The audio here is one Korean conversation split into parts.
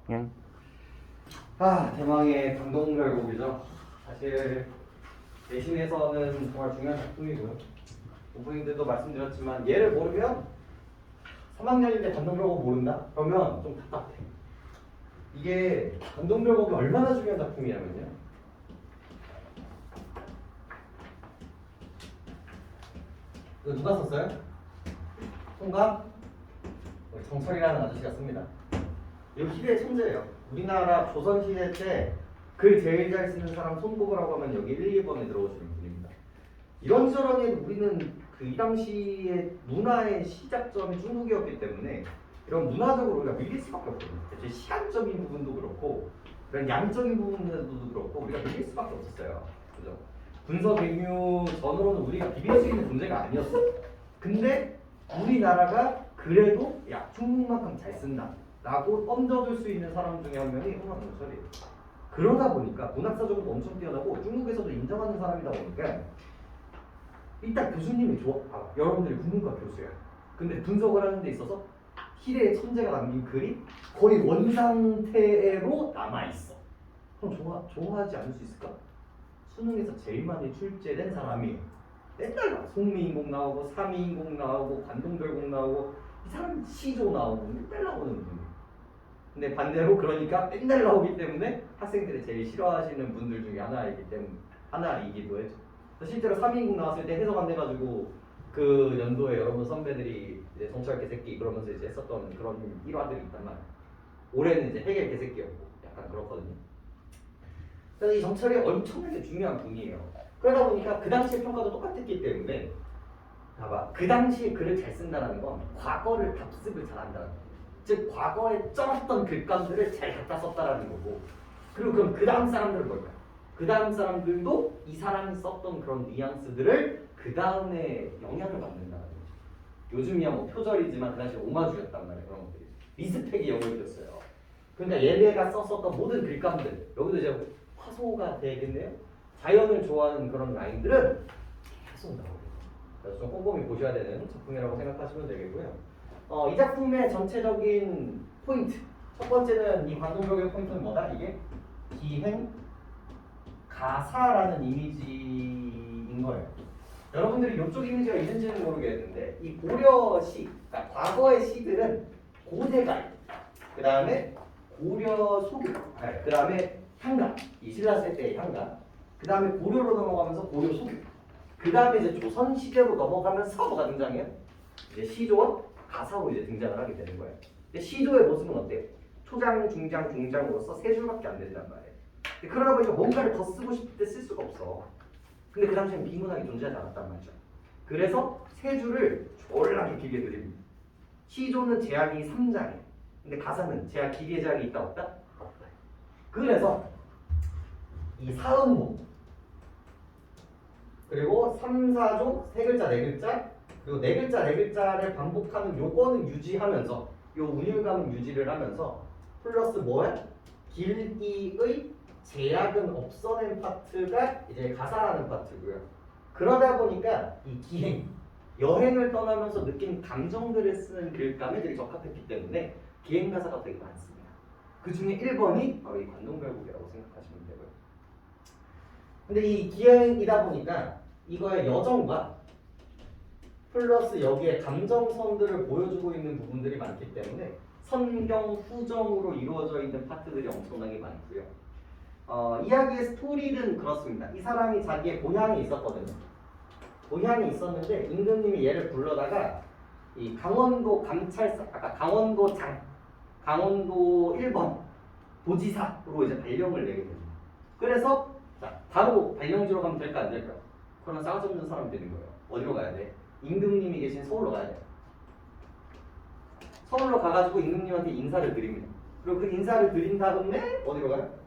그냥 대망의 감동별곡이죠. 사실 내신에서는 정말 중요한 작품이고요. 부모님들도 말씀드렸지만 얘를 모르면 3학년인데 감동별곡 모른다? 그러면 좀 답답해. 이게 감동별곡이 얼마나 중요한 작품이냐면요. 이거 누가 썼어요? 총각? 정철이라는 아저씨가 씁니다. 이거 시대의 천재예요. 우리나라 조선시대 때 글 제일 잘 쓰는 사람 손꼽으라고 하면 여기 1, 2번에 들어오시는 분입니다. 이런저런이 우리는 이 당시의 문화의 시작점이 중국이었기 때문에 이런 문화적으로 우리가 밀릴 수밖에 없거든요. 대체 시간적인 부분도 그렇고 그런 양적인 부분도 그렇고 우리가 밀릴 수밖에 없었어요. 그죠? 군서 백류 전으로는 우리가 비빌 수 있는 문제가 아니었어. 근데 우리나라가 그래도 야 중국만큼 잘 쓴다 라고 얹어줄 수 있는 사람 중에 한 명이 홍원동철이에요. 그러다 보니까 문학사적으로 엄청 뛰어나고 중국에서도 인정하는 사람이다 보니까 일단 교수님이 좋아. 여러분들이 국문과 교수야. 근데 분석을 하는 데 있어서 희대의 천재가 남긴 글이 거의 원상태로 남아있어. 그럼 좋아하지 않을 수 있을까? 수능에서 제일 많이 출제된 사람이 맨날 막 송미인공 나오고 삼이인공 나오고 관동별공 나오고 이 사람 시조 나오고 맨날 나오는 분이에요. 근데 반대로 그러니까 맨날 나오기 때문에 학생들이 제일 싫어하시는 분들 중에 하나이기도 해죠. 실제로 3인국 나왔을 때 해석 안 돼가지고 그 연도에 여러분 선배들이 이제 정철 개새끼 그러면서 이제 했었던 그런 일화들이 있단 말이에요. 올해는 이제 해결 개새끼였고 약간 그렇거든요. 그래서 이 정철이 엄청나게 중요한 분이에요. 그러다 보니까 그 당시의 평가도 똑같았기 때문에 봐봐 그 당시에 글을 잘 쓴다는 건 과거를 답습을 잘한다는 거예요. 즉 과거에 쩔었던 글감들을 잘 갖다 썼다라는 거고 그리고 그럼 그 다음 사람들은 뭘까요? 그 다음 사람들도 이 사람이 썼던 그런 뉘앙스들을 그 다음에 영향을 받는다는 거죠. 요즘이야 뭐 표절이지만 그 당시에 오마주였단 말이에요. 그런 것들이 리스펙이 영역이었어요. 그러니까 얘네가 썼었던 모든 글감들 여기도 이제 화소가 되겠네요. 자연을 좋아하는 그런 라인들은 계속 나오게 돼요. 그래서 좀 꼼꼼히 보셔야 되는 작품이라고 생각하시면 되겠고요. 이 작품의 전체적인 포인트 첫 번째는 이 관동벽의 포인트는 뭐다? 이게 기행 가사라는 이미지인 거예요. 여러분들이 이쪽 이미지가 있는지는 모르겠는데 이 고려시, 그러니까 과거의 시들은 고대가 그 다음에 고려 소교, 그 다음에 향가, 이 신라시대 때의 향가, 그 다음에 고려로 넘어가면서 고려 소교, 그 다음에 이제 조선 시대로 넘어가면서 뭐가 등장해요? 이제 시조와 가사로 이제 등장을 하게 되는 거예요. 근데 시조의 모습은 어때요? 초장, 중장, 중장으로서 세 줄밖에 안 된단 말이에요. 그러다 보니까 뭔가를 더 쓰고 싶을 때 쓸 수가 없어. 근데 그 당시엔 비문학이 존재하지 않았단 말이죠. 그래서 세 줄을 졸라게 길게 드립니다. 시조는 제약이 3장이에요. 근데 가사는 길이의 제약이 있다 없다? 없다. 그래서 이 사음목 그리고 3, 4조, 세 글자, 네 글자 그리고 네 글자, 네 글자를 반복하는 요거는 유지하면서 요 운율감은 유지를 하면서 플러스 뭐야? 길이의 제약은 없어낸 파트가 이제 가사라는 파트고요. 그러다 보니까 이 기행, 여행을 떠나면서 느낀 감정들을 쓰는 글감에 되게 적합했기 때문에 기행 가사가 되게 많습니다. 그 중에 1번이 바로 이 관동별곡이라고 생각하시면 되고요. 근데 이 기행이다 보니까 이거의 여정과 플러스 여기에 감정선들을 보여주고 있는 부분들이 많기 때문에 선경, 후정으로 이루어져 있는 파트들이 엄청나게 많고요. 이야기의 스토리는 그렇습니다. 이 사람이 자기의 고향이 있었거든요. 고향이 있었는데 임금님이 얘를 불러다가 이 강원도 감찰사, 아까 강원도장, 강원도 1번 도지사로 이제 발령을 내게 됩니다. 그래서 자, 바로 발령지로 가면 될까 안 될까? 그러나 싸가지 없는 사람이 되는 거예요. 어디로 가야 돼? 임금님이 계신 서울로 가야 돼요. 서울로 가가지고 임금님한테 인사를 드립니다. 그리고 그 인사를 드린 다음에 어디로 가요?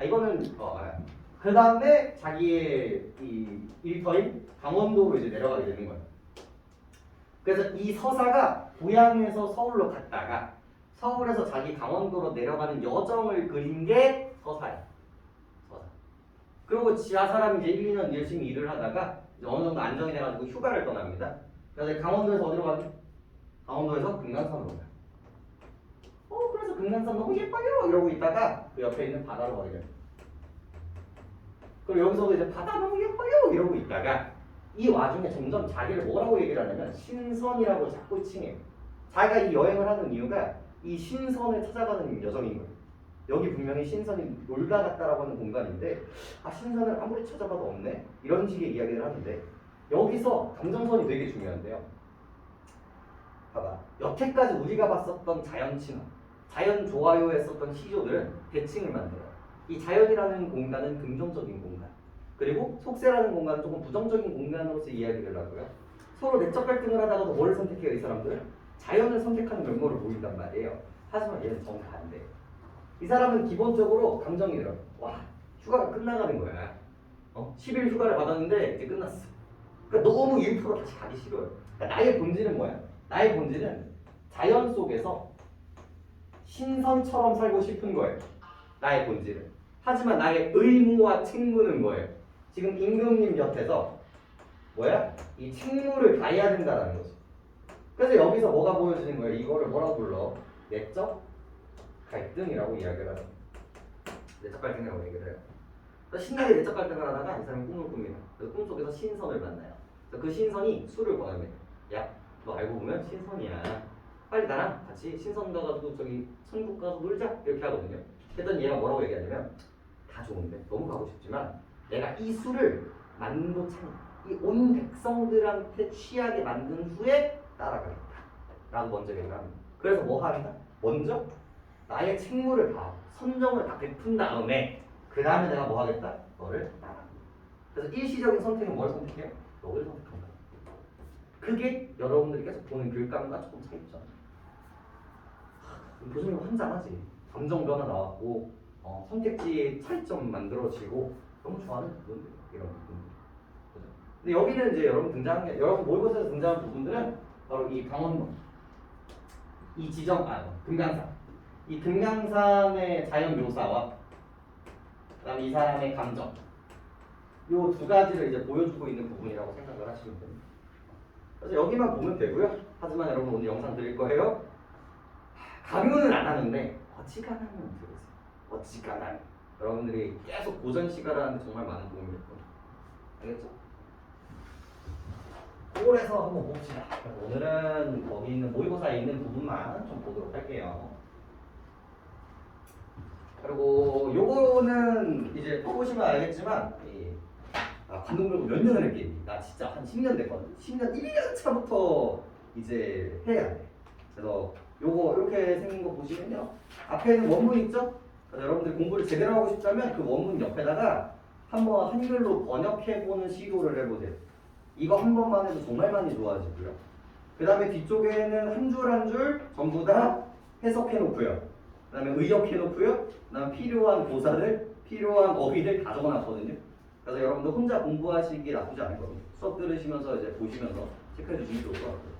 이거는 그 다음에 자기의 이 일터인 강원도로 이제 내려가게 되는 거예요. 그래서 이 서사가 고향에서 서울로 갔다가 서울에서 자기 강원도로 내려가는 여정을 그린 게 서사예요. 서사. 그리고 지하 사람이 이제 1, 2년 열심히 일을 하다가 이제 어느 정도 안정이 돼가지고 휴가를 떠납니다. 그래서 강원도에서 어디로 가죠? 강원도에서 금강산으로 가요. 그래서 금강산 너무 예뻐요 이러고 있다가 그 옆에 있는 바다로 가게 돼요. 그리고 여기서도 이제 바다 너무 예뻐요 이러고 있다가 이 와중에 점점 자기를 뭐라고 얘기를 하냐면 신선이라고 자꾸 칭해요. 자기가 이 여행을 하는 이유가 이 신선을 찾아가는 여정인 거예요. 여기 분명히 신선이 놀다 갔다라고 하는 공간인데 아 신선을 아무리 찾아봐도 없네 이런 식의 이야기를 하는데 여기서 감정선이 되게 중요한데요. 봐봐 여태까지 우리가 봤었던 자연 친화 자연 좋아요에 썼던 시조들은 대칭을 만들어요. 이 자연이라는 공간은 긍정적인 공간 그리고 속세라는 공간은 조금 부정적인 공간으로서 이야기를 하고요. 서로 내적 갈등을 하다가도 뭘 선택해요? 이 사람들? 자연을 선택하는 면모를 보인단 말이에요. 하지만 얘는 정반대. 이 사람은 기본적으로 감정이 들어. 와 휴가가 끝나가는 거야. 10일 휴가를 받았는데 이제 끝났어. 그러니까 너무 일부러 다시 가기 싫어요. 그러니까 나의 본질은 뭐야? 나의 본질은 자연 속에서 신선처럼 살고 싶은 거예요. 나의 본질은. 하지만 나의 의무와 책무는 뭐예요? 지금 임금님 곁에서 뭐야? 이 책무를 다해야 된다는 거죠. 그래서 여기서 뭐가 보여지는 거예요? 이거를 뭐라고 불러? 내적 갈등이라고 이야기를 하죠. 내적 갈등이라고 얘기를 해요. 그래서 신나게 내적 갈등을 하다가 이 사람이 꿈을 꿉니다. 그래서 꿈속에서 신선을 만나요. 그래서 그 신선이 술을 권합니다. 야, 너 알고 보면 신선이야. 빨리 나랑 같이 신선 가가지고 저기 천국 가서 놀자 이렇게 하거든요. 했더니 얘가 뭐라고 얘기하냐면 다 좋은데 너무 가고 싶지만 내가 이 술을 만도창 이 온 백성들한테 취하게 만든 후에 따라가겠다 라고 먼저 얘기를 합니다. 그래서 뭐 한다? 먼저 나의 책무를 다 선정을 다 베푼 다음에 그 다음에 내가 뭐 하겠다? 너를 따라. 그래서 일시적인 선택은 뭘 선택해요? 너를 선택한다. 그게 여러분들이 계속 보는 글감과 조금 차이죠. 교수님 환장하지. 감정 변화 나왔고 선택지의 차이점 만들어지고 너무 좋아하는 부분들 이런 부분들. 그죠? 근데 여기는 이제 여러분 등장한 게 여러분 모의고사에서 등장한 부분들은 바로 이 강원도, 이 지정 금강산, 이 금강산의 자연 묘사와 그다음에 이 사람의 감정, 요 두 가지를 이제 보여주고 있는 부분이라고 생각을 하시면 됩니다. 그래서 여기만 보면 되고요. 하지만 여러분 오늘 영상 드릴 거예요. 강요는 안 하는데 어지간하면 들으세요. 어지간하면 여러분들이 계속 고전 시간을 하는데 정말 많은 도움이 될 거예요. 알겠죠? 그래서 한번 봅시다. 오늘은 거기 있는 모의고사에 있는 부분만 좀 보도록 할게요. 그리고 요거는 이제 뽑으시면 알겠지만 관동별고 몇 년을 했겠니? 나 진짜 한 10년 됐거든. 10년 1년 차부터 이제 해야 돼. 그래서 요거 이렇게 생긴 거 보시면요. 앞에는 원문 있죠? 그래서 여러분들 공부를 제대로 하고 싶다면 그 원문 옆에다가 한번 한글로 번역해보는 시도를 해보세요. 이거 한 번만 해도 정말 많이 좋아지고요. 그 다음에 뒤쪽에는 한 줄 한 줄 전부 다 해석해놓고요. 그 다음에 의역해놓고요. 그 다음에 필요한 고사들, 필요한 어휘들 다 적어놨거든요. 그래서 여러분들 혼자 공부하시기 나쁘지 않거든요. 수업 들으시면서 이제 보시면서 체크해주시면 좋을 것 같고요.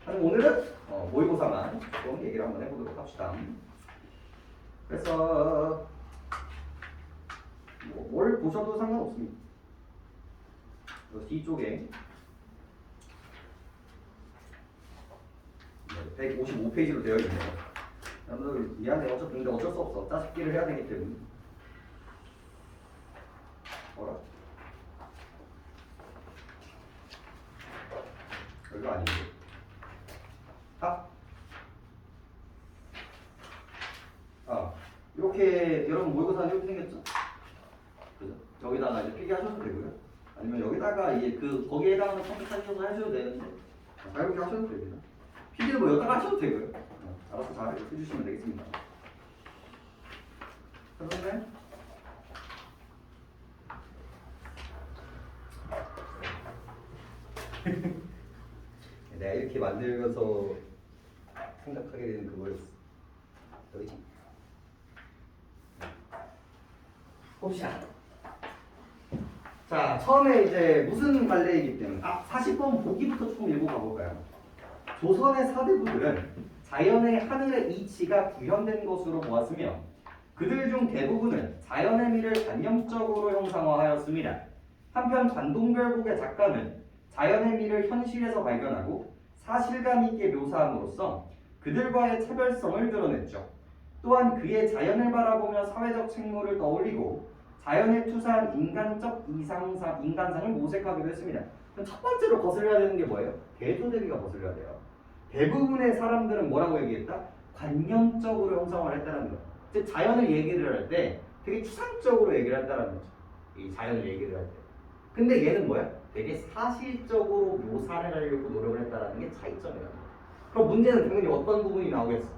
그럼 오늘은 모의고사만 조금 얘기를 한번 해보도록 합시다. 그래서 뭘 보셔도 상관없습니다. 뒤쪽에 155페이지로 되어 있네요. 여러분들 미안해 근데 어쩔 수 없어. 짜집기를 해야 되기 때문에. 뭐라? 별로 아닌데. 이렇게 여러분 모의고사는 이렇게 생겼죠? 그죠? 여기다가 이제 필기하셔도 되고요. 아니면 여기다가 이제 거기에 해당하는 선택하셔서 하셔도 되는데 자유롭게 하셔도 됩니다. 필기는 뭐 여기다가 하셔도 되고요. 알아서 잘 해주시면 되겠습니다. 그런데 내가 이렇게 만들면서 생각하게 되는 그거였어. 여기지. 봅시다. 자, 처음에 이제 무슨 관례이기 때문에 40번 보기부터 조금 읽고 가볼까요? 조선의 사대부들은 자연의 하늘의 이치가 구현된 것으로 보았으며 그들 중 대부분은 자연의 미를 관념적으로 형상화하였습니다. 한편 관동별곡의 작가는 자연의 미를 현실에서 발견하고 사실감 있게 묘사함으로써 그들과의 차별성을 드러냈죠. 또한 그의 자연을 바라보며 사회적 책무를 떠올리고 자연에 투사한 인간상을 모색하기로 했습니다. 그럼 첫 번째로 거슬려야 되는 게 뭐예요? 대조 대비가 거슬려야 돼요. 대부분의 사람들은 뭐라고 얘기했다? 관념적으로 형성을 했다는 거예요. 즉 자연을 얘기를 할 때 되게 추상적으로 얘기를 한다는 거죠. 이 자연을 얘기를 할 때. 근데 얘는 뭐야? 되게 사실적으로 묘사를 하려고 노력을 했다는 게 차이점이라는 거예요. 그럼 문제는 당연히 어떤 부분이 나오겠어?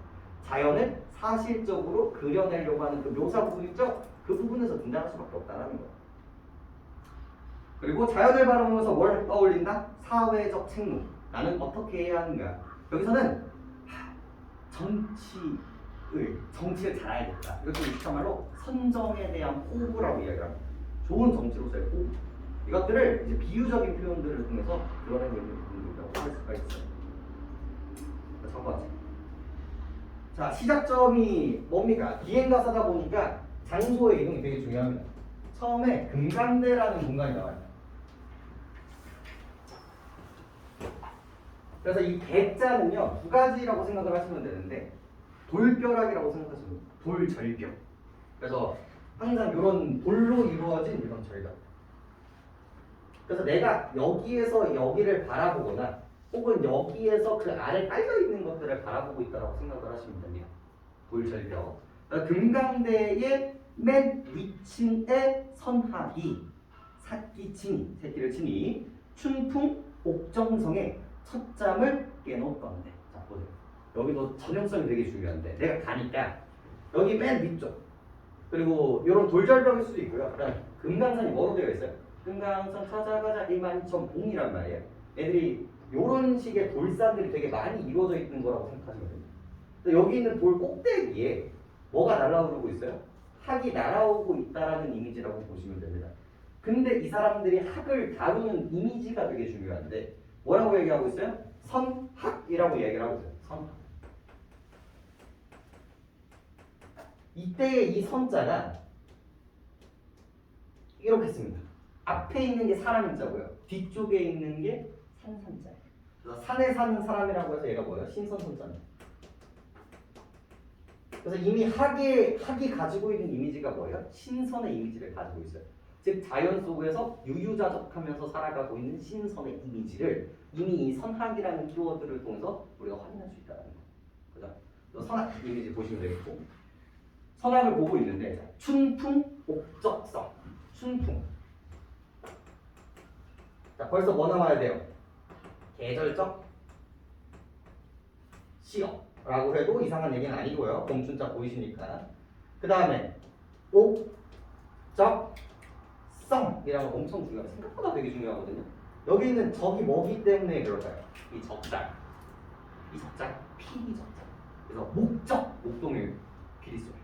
자연을 사실적으로 그려내려고 하는 그 묘사 부분 있죠? 그 부분에서 등장할 수밖에 없다는 거예요. 그리고 자연을 바라보면서 뭘 떠올린다? 사회적 책무. 나는 어떻게 해야 하는가? 여기서는 정치를 잘해야겠다. 이것도 익숙한 말로 선정에 대한 포부라고 이야기를 합니다. 좋은 정치로서의 포부. 이것들을 이제 비유적인 표현들을 통해서 드러내고 있는 부분이라고 할 수가 있어요. 첫 번째. 자, 시작점이 뭡니까? 비행가사다 보니까 장소의 이동이 되게 중요합니다. 처음에 금강대라는 공간이 나와요. 그래서 이 대자는요, 두 가지라고 생각을 하시면 되는데, 돌벼락이라고 생각하시면 돼요. 돌절벽. 그래서 항상 이런 돌로 이루어진 이런 절벽. 그래서 내가 여기에서 여기를 바라보거나 혹은 여기에서 그 아래 깔려 있는 것들을 바라보고 있다고 생각을 하시면 됩니다. 돌절벽. 금강대의 맨 위층에 선하기, 새끼를 치니 춘풍 옥정성에 첫잠을 깨놓던데. 자 보세요. 여기도 전형성이 되게 중요한데 내가 가니까 여기 맨 위쪽 그리고 이런 돌절벽일 수도 있고요. 그다음 금강산이 뭐로 되어 있어요? 금강산 찾아가자 이만천봉이란 말이에요. 애들이 이런 식의 돌산들이 되게 많이 이루어져 있는 거라고 생각하시면 됩니다. 여기 있는 돌 꼭대기에 뭐가 날아오르고 있어요? 학이 날아오고 있다라는 이미지라고 보시면 됩니다. 근데 이 사람들이 학을 다루는 이미지가 되게 중요한데 뭐라고 얘기하고 있어요? 선학이라고 얘기를 하고 있어요. 선학. 이때의 이 선자가 이렇게 씁니다. 앞에 있는 게 사람 인자고요. 뒤쪽에 있는 게 산산자예요. 그래서 산에 사는 사람이라고 해서 얘가 뭐예요? 신선선자입니다. 그래서 이미 학이 가지고 있는 이미지가 뭐예요? 신선의 이미지를 가지고 있어요. 즉 자연 속에서 유유자적하면서 살아가고 있는 신선의 이미지를 이미 이 선학이라는 키워드를 통해서 우리가 확인할 수 있다는 거죠. 그죠? 선학 이미지 보시면 되겠고 선학을 보고 있는데 춘풍 옥적성 춘풍 자 벌써 뭐 나와야 돼요? 계절적 시어라고 해도 이상한 얘기는 아니고요. 봄춘자 보이시니까 그 다음에 옥적성이라는 거 엄청 중요해요. 생각보다 되게 중요하거든요. 여기 있는 적이 뭐기 때문에 그럴까요? 이 적자 이 적자 피리 적자 그래서 목적 목동의 피리 소리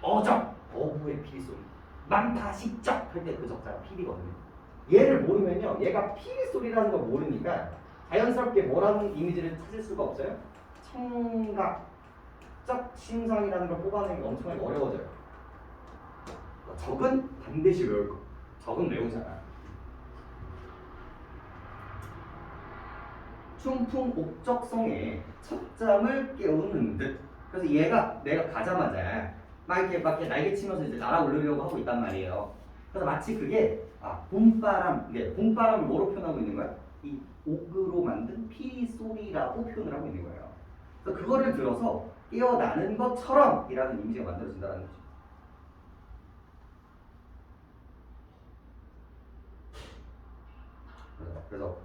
어적 어부의 피리 소리 만파식적 할 때 그 적자가 피리거든요. 얘를 모르면요 얘가 피리 소리라는 걸 모르니까 자연스럽게 뭐라는 이미지를 찾을 수가 없어요. 청각적 신상이라는 걸 뽑아내는 게 엄청나게 어려워져요. 적은 반드시 외울 거. 적은 외우잖아. 춘풍 옥적성에 첫잠을 깨우는 듯. 그래서 얘가 내가 가자마자 막 이렇게 날개 치면서 이제 날아오르려고 하고 있단 말이에요. 그래서 마치 그게 봄바람, 이게 봄바람을 뭐로 표현하고 있는 거야? 이 옥으로 만든 피리 소리라고 표현을 하고 있는 거예요. 그래서 그거를 들어서 깨어나는 것처럼이라는 이미지가 만들어진다는 거죠. 그래서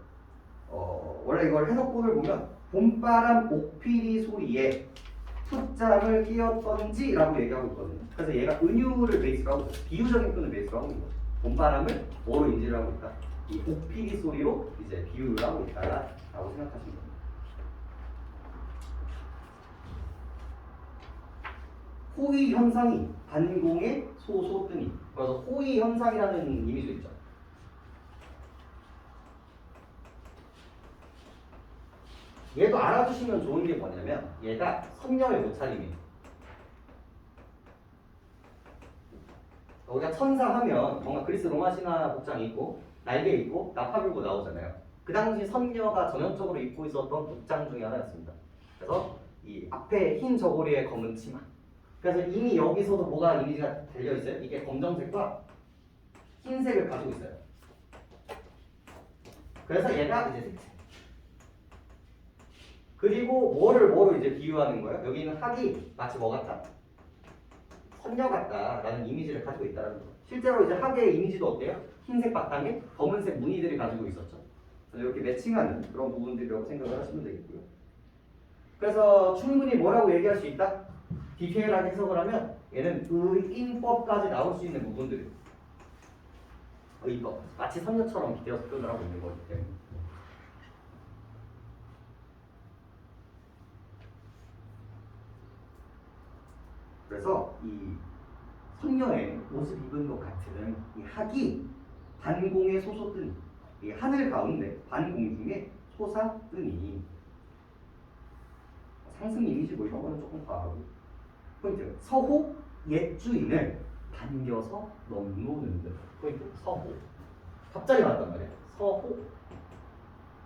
원래 이걸 해석본을 보면 봄바람 옥피리 소리에 풋잠을 깨었던지라고 얘기하고 있거든요. 그래서 얘가 은유를 베이스로 하고 있어요. 비유적인 표현을 베이스로 하고 있는 거죠. 봄바람을 뭐로 인지를 하고 있다? 이 옥피리 소리로 이제 비유를 하고 있다라고 생각하시면 됩니다. 호의 현상이 반공에 소소 뜨니. 그래서 호의 현상이라는 이미지도 있죠. 얘도 알아두시면 좋은 게 뭐냐면 얘가 선녀의 옷차림이에요. 우리가 천사 하면 정말 그리스 로마 신화 복장이 있고 날개 있고 나팔 불고 나오잖아요. 그 당시 선녀가 전형적으로 입고 있었던 복장 중에 하나였습니다. 그래서 이 앞에 흰 저고리에 검은 치마 그래서 이미 여기서도 뭐가 이미지가 달려 있어요? 이게 검정색과 흰색을 가지고 있어요. 그래서 얘가 이제 색채. 그리고 뭐로 이제 비유하는 거예요? 여기는 학이 마치 뭐 같다? 선녀 같다라는 이미지를 가지고 있다는 거예요. 실제로 이제 학의 이미지도 어때요? 흰색 바탕에 검은색 무늬들이 가지고 있었죠. 그래서 이렇게 매칭하는 그런 부분들이라고 생각을 하시면 되겠고요. 그래서 충분히 뭐라고 얘기할 수 있다? 디테일하게 해석을 하면 얘는 의인법까지 나올 수 있는 부분들이에요. 의인법. 마치 선녀처럼 기대어서 표현을 하고 있는 거기 때문에. 그래서 이 선녀의 옷을 입은 것 같은 이 학이 반공에 솟았더니 이 하늘 가운데 반공중에 솟았더니 상승 이미지 뭐 이런 거는 조금 과하고 포인트 서호 옛 주인을 반겨서 넘노는 듯 포인트 서호 갑자기 나왔단 말이야. 서호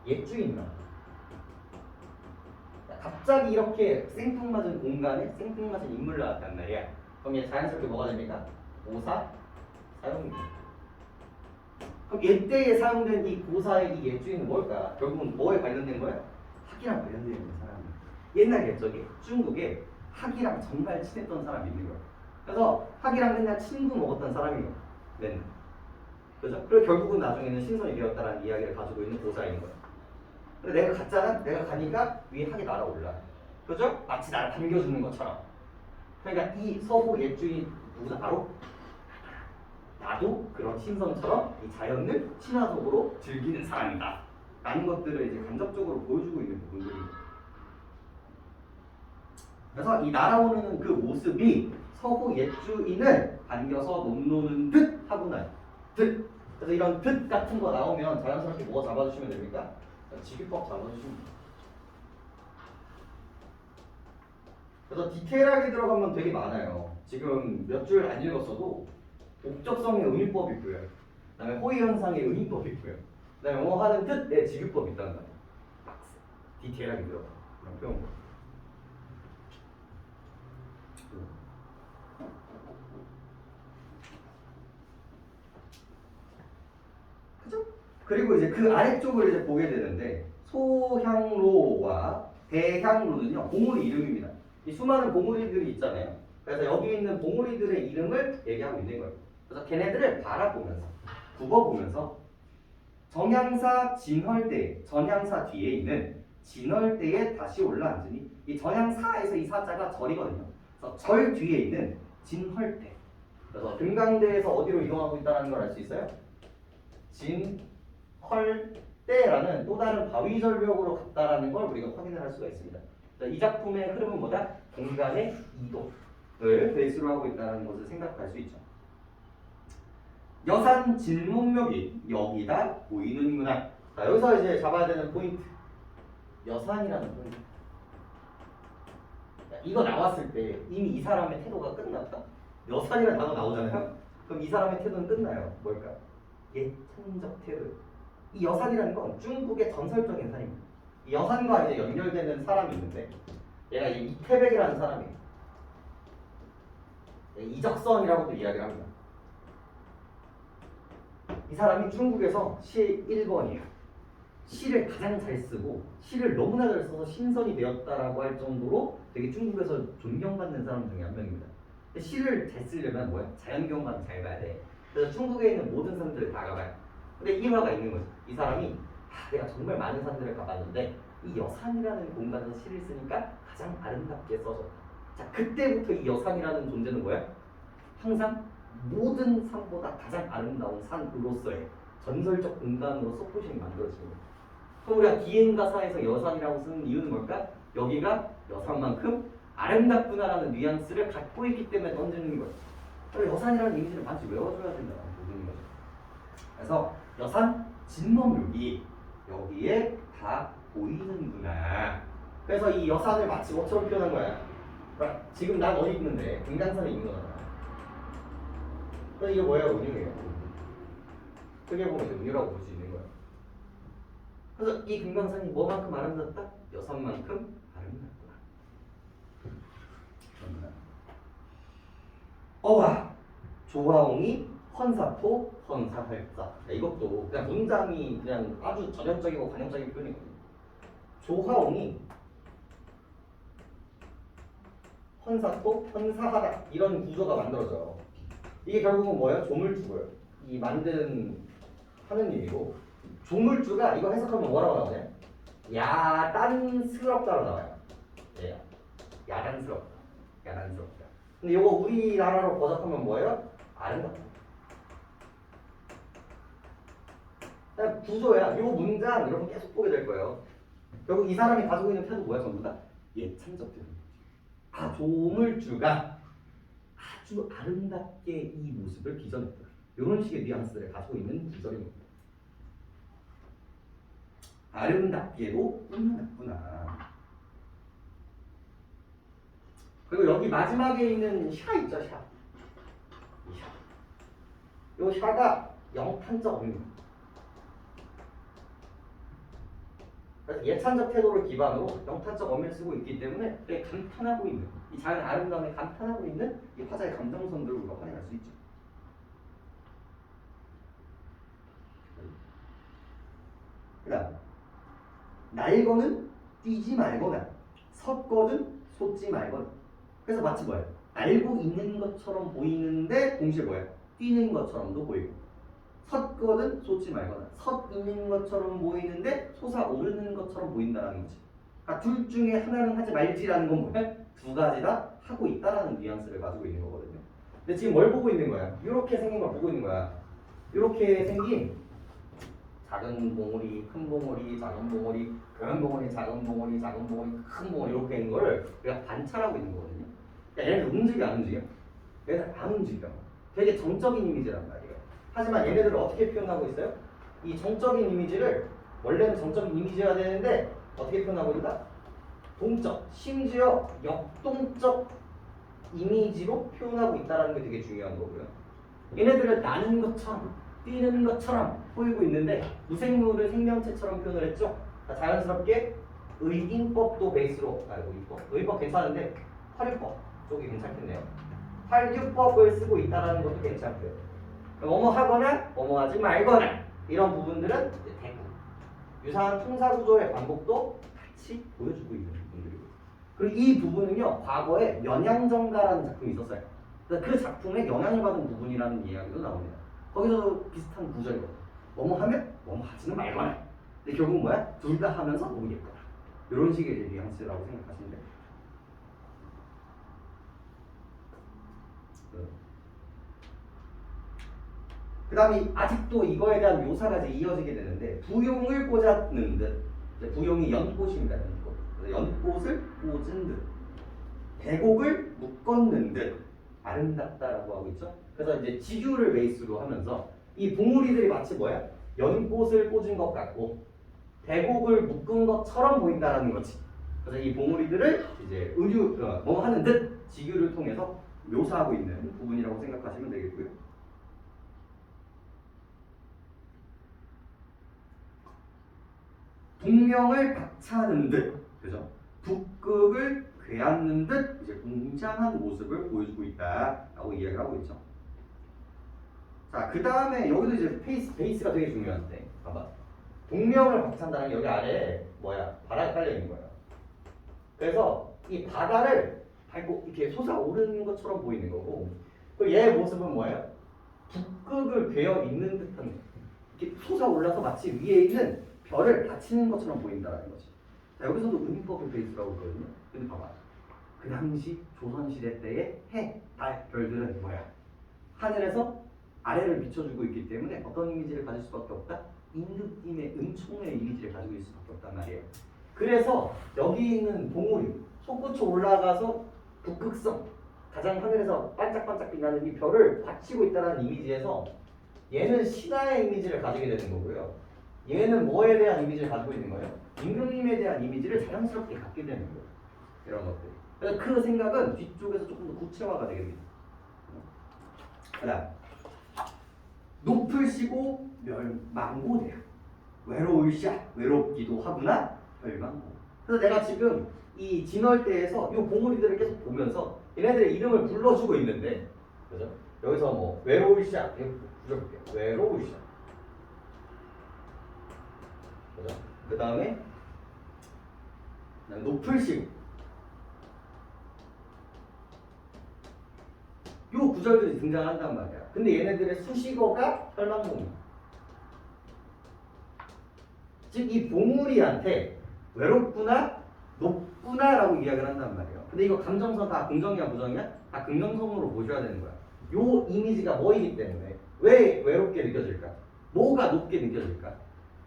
옛 주인이라 갑자기 이렇게 생뚱맞은 공간에 생뚱맞은 인물 나왔단 말이야. 그럼 얘 자연스럽게 뭐가 됩니까? 고사 사용입니다. 그럼 옛때에 사용된 이 고사의 이 옛주인은 뭘까? 결국은 뭐에 관련된 거야? 학이랑 관련된 사람이야. 옛날 옛적에 중국에 학이랑 정말 친했던 사람이 있는 거야. 그래서 학이랑 맨날 친구 먹었던 사람이에요. 맨날. 그죠? 그리고 결국은 나중에는 신선이 되었다라는 이야기를 가지고 있는 고사인 거야. 근데 내가 갔잖아? 내가 가니까 위에 학이 날아올라. 그죠? 마치 나를 반겨주는 것처럼. 그러니까 이 서호 옛주인 누구나 바로 나도 그런 신선처럼 이 자연을 친화적으로 즐기는 사람이다 라는 것들을 이제 간접적으로 보여주고 있는 부분들입니다. 그래서 이 날아오는 그 모습이 서호 옛주인을 반겨서 넘노는 듯 하구나. 듯. 그래서 이런 듯 같은 거 나오면 자연스럽게 뭐 잡아주시면 됩니까? 직유법 잡아주시면 됩니다. 그래서 디테일하게 들어가면 되게 많아요. 지금 몇 줄 안 읽었어도 목적성의 의미법이 있고요. 그 다음에 호의현상의 의미법이 있고요. 그 다음에 뭐 하는 뜻의 직유법이 있다는 거예요. 디테일하게 들어가. 그런 표현법. 그죠? 그리고 이제 그 아래쪽을 이제 보게 되는데 소향로와 대향로는요 봉우리 이름입니다. 이 수많은 봉우리들이 있잖아요. 그래서 여기 있는 봉우리들의 이름을 얘기하고 있는 거예요. 그래서 걔네들을 바라보면서 굽어보면서 정향사 진헐대 전향사 뒤에 있는 진헐대에 다시 올라앉으니 이 전향사에서 이 사자가 절이거든요. 그래서 절 뒤에 있는 진헐대. 그래서 금강대에서 어디로 이동하고 있다는 걸 알 수 있어요? 진헐대라는 또 다른 바위절벽으로 갔다라는 걸 우리가 확인을 할 수가 있습니다. 이 작품의 흐름은 뭐다? 공간의 이동을 베이스로 하고 있다는 것을 생각할 수 있죠. 여산 진목력이 여기다 보이는구나. 자, 여기서 이제 잡아야 되는 포인트. 여산이라는 포인트. 이거 나왔을 때 이미 이 사람의 태도가 끝났다. 여산이라는 단어 나오잖아요. 그럼 이 사람의 태도는 끝나요. 뭘까? 예천적 태도. 이 여산이라는 건 중국의 전설적인 사람입니다. 이 여산과 이제 연결되는 사람이 있는데 얘가 이제 이태백이라는 사람이에요. 이적선이라고도 이야기를 합니다. 이 사람이 중국에서 시 1번이에요. 시를 가장 잘 쓰고 시를 너무나 잘 써서 신선이 되었다라고 할 정도로 되게 중국에서 존경받는 사람 중에 한 명입니다. 시를 잘 쓰려면 뭐야? 자연경관을 잘 봐야 돼. 그래서 중국에 있는 모든 산들을 다 가봐요. 근데 일화가 있는 거죠. 이 사람이 내가 정말 많은 산들을 가봤는데 이 여산이라는 공간에서 시를 쓰니까 가장 아름답게 써졌다. 자, 그때부터 이 여산이라는 존재는 뭐야? 항상 모든 산보다 가장 아름다운 산으로서의 전설적 공간으로 서포션이 만들어집니다. 그럼 우리가 기행가사에서 여산이라고 쓰는 이유는 뭘까? 여기가 여산만큼 아름답구나라는 뉘앙스를 갖고 있기 때문에 던지는 거예요. 그래서 여산이라는 이미지를 반드시 외워줘야 된다는 부분인 거죠. 그래서 여산 진목력이 여기에 다 보이는구나. 그래서 이 여산을 마치 뭐처럼 표현한 거야. 그러니까 지금 난 어디 있는데 금강산에 있는 거잖아. 그래서 이게 뭐예요? 은유예요. 크게 보면 은유라고 볼 수 있는 거야. 그래서 이 금강산이 뭐만큼 아름답다? 여산만큼 아름답구나. 어와 조화옹이 헌사토 헌사할자. 이것도 그냥 문장이 그냥 아주 전형적이고 관용적인 표현이거든요. 조화옹이 헌사토 헌사하다 이런 구조가 만들어져요. 이게 결국은 뭐예요? 조물주고요. 이 만든 하느님이고 조물주가 이거 해석하면 뭐라고 나오냐? 야단스럽다로 나와요. 예, 야단스럽다. 야단스럽다. 근데 이거 우리나라로 번역하면 뭐예요? 아름답다. 그냥 구조야. 이 문장 이렇게 계속 보게 될 거예요. 결국 이 사람이 가지고 있는 태도 뭐야? 전부 다 예찬적 태도. 아, 조물주가 아주 아름답게 이 모습을 빚어냈다. 이런 식의 뉘앙스를 가지고 있는 구절입니다. 아름답게도 꾸며냈구나. 그리고 여기 마지막에 있는 샤 있죠, 샤. 이 샤. 요 샤가 영탄적 어미입니다. 그래서 예찬적 태도를 기반으로 영탄적 어미를 쓰고 있기 때문에 되게 감탄하고 있는, 이 자연의 아름다움에 감탄하고 있는 이 화자의 감정선들을 우리가 확인할 수 있죠. 그 다음 날거는 뛰지 말거나 섰거든 솟지 말거나. 그래서 마치 뭐예요? 알고 있는 것처럼 보이는데 동시에 뭐예요? 뛰는 것처럼도 보이고, 섰거든 솟지 말거나 섰 있는 것처럼 보이는데 솟아오르는 것처럼 보인다는 거지. 그러니까 둘 중에 하나는 하지 말지라는 건 뭐야? 두 가지 다 하고 있다라는 뉘앙스를 가지고 있는 거거든요. 근데 지금 뭘 보고 있는 거야? 이렇게 생긴 걸 보고 있는 거야. 이렇게 생긴 작은 봉우리, 큰 봉우리, 작은 봉우리, 큰 봉우리, 작은 봉우리, 작은 봉우리, 큰 봉우리 이렇게 있는 거를 우리가 관찰하고 있는 거거든요. 그러니까 얘네들 움직여 안 움직여? 얘네들 안 움직여. 되게 정적인 이미지란 말이에요. 하지만 얘네들을 어떻게 표현하고 있어요? 이 정적인 이미지를 원래는 정적인 이미지여야 되는데 어떻게 표현하고 있다? 동적, 심지어 역동적 이미지로 표현하고 있다는 게 되게 중요한 거고요. 얘네들을 나는 것처럼 뛰는 것처럼 보이고 있는데 무생물을 생명체처럼 표현을 했죠. 자연스럽게 의인법도 베이스로 의법 괜찮은데 활유법 쪽이 괜찮겠네요. 활유법을 쓰고 있다는 것도 괜찮고요. 뭐뭐 하거나 뭐뭐 하지 말거나 이런 부분들은 이제 대구 유사한 통사구조의 반복도 같이 보여주고 있는 부분들이고, 그리고 이 부분은요 과거에 연양정가라는 작품이 있었어요. 그 작품에 영향을 받은 부분이라는 이야기도 나옵니다. 거기서도 비슷한 구절이거든요. 뭐뭐 하면 뭐뭐 하지는 말거나. 근데 결국 뭐야? 둘 다 하면서 너무 예쁘다. 이런 식의 뉘앙스라고 생각하시면 돼요. 그 다음에 아직도 이거에 대한 묘사가 이제 이어지게 되는데 부용을 꽂았는 듯. 부용이 연꽃입니다. 연꽃. 연꽃을 꽂은 듯. 대곡을 묶었는 듯. 아름답다라고 하고 있죠. 그래서 이제 지규를 베이스로 하면서 이 봉우리들이 마치 뭐야? 연꽃을 꽂은 것 같고 대곡을 묶은 것처럼 보인다라는 거지. 그래서 이 봉우리들을 이제 뭐 하는 듯 지규를 통해서 묘사하고 있는 부분이라고 생각하시면 되겠고요. 동명을 박차하는 듯, 그죠? 북극을 괴안는 듯 이제 웅장한 모습을 보여주고 있다라고 이야기를 하고 있죠. 자, 그 다음에 여기도 이제 베이스가 되게 중요한데, 봐봐. 동명을 박찬다는 여기 아래에 뭐야? 바다가 깔려 있는 거예요. 그래서 이 바다를 밟고 이렇게 솟아오르는 것처럼 보이는 거고, 그리고 얘의 모습은 뭐예요? 북극을 괴어 있는 듯한, 이렇게 솟아올라서 마치 위에 있는 별을 받치는 것처럼 보인다는 거지. 자, 여기서도 의문법을 베이스라고 그러거든요. 근데 봐봐. 그 당시 조선시대 때의 해, 달, 별들은 뭐야? 하늘에서 아래를 비춰주고 있기 때문에 어떤 이미지를 가질 수밖에 없다? 임금님의 은총의 이미지를 가지고 있을 수밖에 없단 말이에요. 그래서 여기 있는 봉우리, 솟구쳐 올라가서 북극성, 가장 하늘에서 반짝반짝 빛나는 이 별을 받치고 있다는 이미지에서 얘는 신화의 이미지를 가지게 되는 거고요. 얘는 뭐에 대한 이미지를 가지고 있는 거예요? 임금님에 대한 이미지를 자연스럽게 갖게 되는 거예요. 이런 것들이. 그래서 그 생각은 뒤쪽에서 조금 더 구체화가 되겠습니다. 그다음 높으시고 멸망고대야. 외로울샤 외롭기도 하구나 멸망고. 그래서 내가 지금 이 진월대에서 이 봉우리들을 계속 보면서 얘네들의 이름을 불러주고 있는데 그죠? 여기서 뭐 외로울시야 이거 부져볼게요. 외로울시야. 그죠? 그 다음에 높을시고. 요 구절들이 등장한단 말이야. 근데 얘네들의 수식어가 혈망봉이야. 즉 이 봉우리한테 외롭구나, 높구나라고 이야기를 한단 말이에요. 근데 이거 감정선 다 긍정이야, 부정이야? 다 긍정선으로 보셔야 되는 거야. 요 이미지가 뭐이기 때문에 왜 외롭게 느껴질까? 뭐가 높게 느껴질까?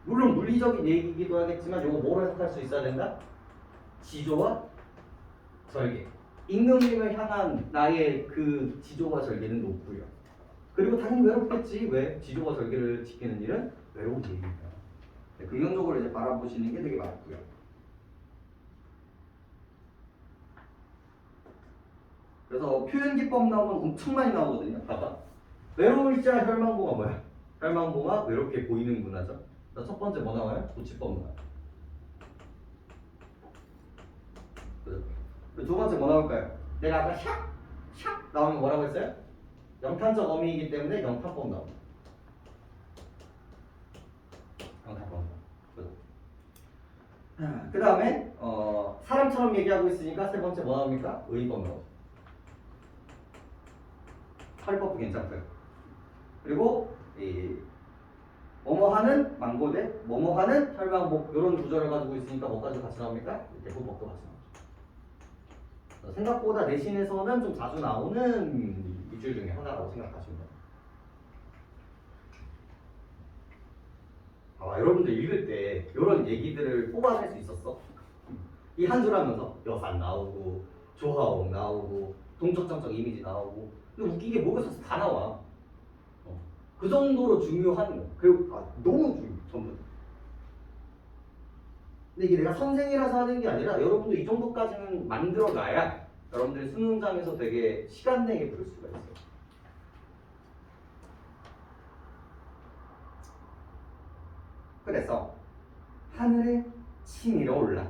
물론 물리적인 얘기이기도 하겠지만 요거 뭐로 해석할 수 있어야 된다? 지조와 절개. 임금님을 향한 나의 그 지조와 절개는 높고요. 그리고 당연히 외롭겠지. 왜? 지조와 절개를 지키는 일은 외로운 일이니까. 긍정적으로 이제 바라보시는 게 되게 맞고요. 그래서 표현 기법 나오면 엄청 많이 나오거든요. 봐봐. 외로울자 혈망봉화 뭐야? 혈망봉화 외롭게 보이는 문화죠. 첫 번째 뭐 나와요? 고치법 문화. 두 번째 뭐 나올까요? 내가 아까 샥 나오면 뭐라고 했어요? 영탄적 어미이기 때문에 영탄법 나옵니다. 영탄법. 그 다음에 사람처럼 얘기하고 있으니까 세 번째 뭐 나옵니까? 의의법 나오죠. 팔법도 괜찮고요. 그리고 이 뭐뭐하는 망고대, 뭐뭐하는 혈망복 이런 구조를 가지고 있으니까 뭐까지 같이 나옵니까? 대포법도 같이 나오죠. 생각보다 내신에서는 좀 자주 나오는 이줄 중에 하나라고 생각하시면 돼요. 여러분들 읽을 때 이런 얘기들을 뽑아낼 수 있었어? 이 한 줄 하면서 여산 나오고 조화옥 나오고 동적정적 이미지 나오고 근데 웃기게 목에서 다 나와. 그 정도로 중요한 거. 그리고 너무 중요해 전부. 근데 이게 내가 선생이라서 하는 게 아니라 여러분도 이 정도까지는 만들어놔야 여러분들이 수능장에서 되게 시간 내게 풀 수가 있어요. 그래서 하늘에 치밀어 올라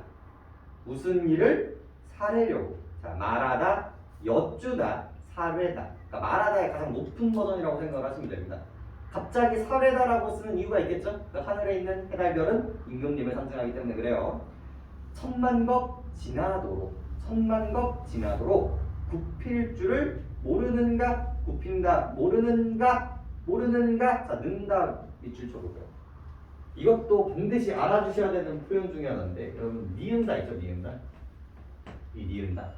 무슨 일을 사례려고. 자, 말하다, 여쭈다, 사례다. 그러니까 말하다의 가장 높은 버전이라고 생각을 하시면 됩니다. 갑자기 사례다라고 쓰는 이유가 있겠죠? 그러니까 하늘에 있는 해달별은 임금님을 상징하기 때문에 그래요. 천만겁 지나도록, 천만겁 지나도록 굽힐 줄을 모르는가, 굽힌다, 모르는가, 모르는가. 자, 는다 밑줄 쳐볼까요? 이것도 반드시 알아주셔야 되는 표현 중에 하나인데 여러분 니은다 있죠? 니은다. 이 니은다.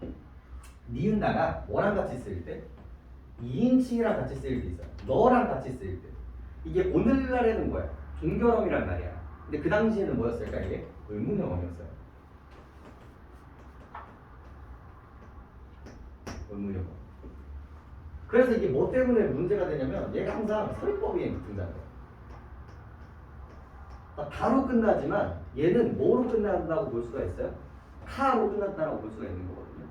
니은다가 뭐랑 같이 쓰일 때? 2인칭이랑 같이 쓰일 때 있어요. 너랑 같이 쓰일 때. 이게 오늘날에는 뭐야? 종결음이란 말이야. 근데 그 당시에는 뭐였을까 이게? 의문형어였어요. 의문형어. 그래서 이게 뭐 때문에 문제가 되냐면 얘가 항상 서리법에 등장해요. 다로 끝나지만 얘는 뭐로 끝난다고 볼 수가 있어요? 카로 끝났다고 볼 수가 있는 거거든요.